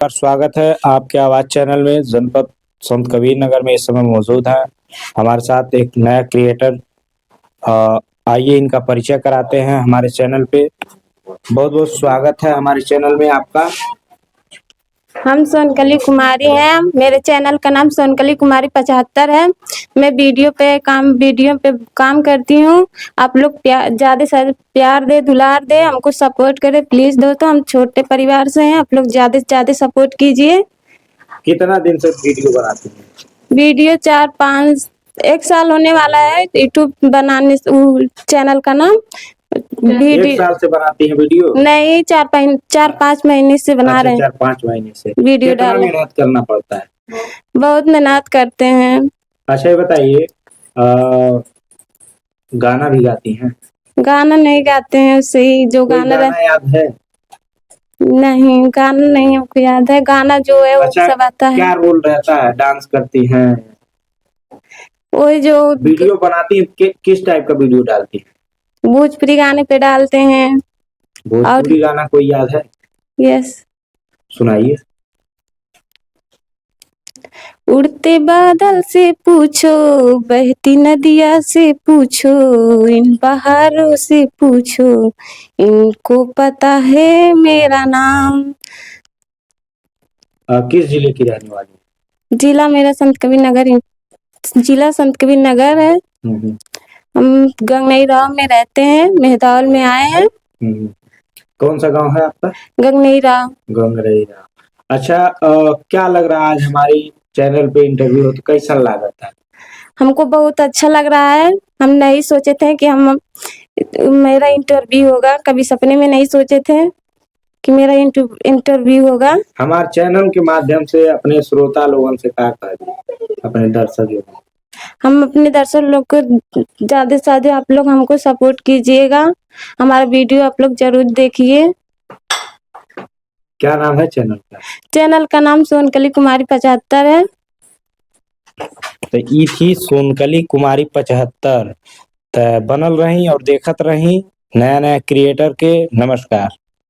पर स्वागत है आपके आवाज चैनल में। जनपद संत कबीर नगर में इस समय मौजूद है हमारे साथ एक नया क्रिएटर। आइए इनका परिचय कराते हैं हमारे चैनल पे। बहुत बहुत स्वागत है हमारे चैनल में आपका। हम सोनकली कुमारी हैं। मेरे चैनल का नाम सोनकली कुमारी 75 है। मैं वीडियो पे काम करती हूँ। आप लोग ज़्यादा से प्यार दे, दुलार दे, हमको सपोर्ट करें प्लीज़ दोस्तों। हम छोटे परिवार से हैं, आप लोग ज़्यादा से ज़्यादा सपोर्ट कीजिए। कितना दिन से वीडियो बनाते हैं? वीडियो 1 साल होने वाला है यूट्यूब बनाने से। चैनल का नाम एक साल से बनाती हैं वीडियो? नहीं, 4-5 महीने से बना रहे हैं। 4-5 महीने से वीडियो कितना डाल मेहनत करना पड़ता है? बहुत मेहनत करते हैं। अच्छा ये बताइए, गाना भी गाती हैं? गाना नहीं गाते हैं, उससे ही जो कोई गाना गाना याद है? नहीं, गाना नहीं हमको याद है। गाना जो है वो अच्छा, सब आता है। क्या रोल रहता है? डांस करती हैं? वही जो वीडियो बनाती हैं किस टाइप का वीडियो डालती हैं? भोजपुरी गाने पे डालते हैं। भोजपुरी गाना कोई याद है? यस। सुनाइए। उड़ते बादल से पूछो, बहती नदिया से पूछो, इन पहाड़ों से पूछो, इनको पता है मेरा नाम। किस जिले की रहने वाली? जिला मेरा संत कबीर नगर जिला संत कबीर नगर है। हम गंगनई में रहते हैं, मेहदौल में आए हैं। कौन सा गांव है आपका? गंगनई। अच्छा, क्या लग रहा है आज हमारी चैनल पे इंटरव्यू हो तो कैसा लगा था? हमको बहुत अच्छा लग रहा है। हम नहीं सोचे थे कि मेरा इंटरव्यू होगा। कभी सपने में नहीं सोचे थे कि मेरा इंटरव्यू होगा। हमारे चैनल के माध्यम से अपने श्रोता लोगों से क्या कहें, अपने दर्शक लोगों? हम अपने दर्शक लोग को ज़्यादा से ज़्यादा आप लोग हमको सपोर्ट कीजिएगा। हमारा वीडियो आप लोग जरूर देखिए। क्या नाम है चैनल का? चैनल का नाम सोनकली कुमारी 75 है। तो ई थी सोनकली कुमारी 75। तो बनल रही और देखत रही नया नया क्रिएटर के। नमस्कार।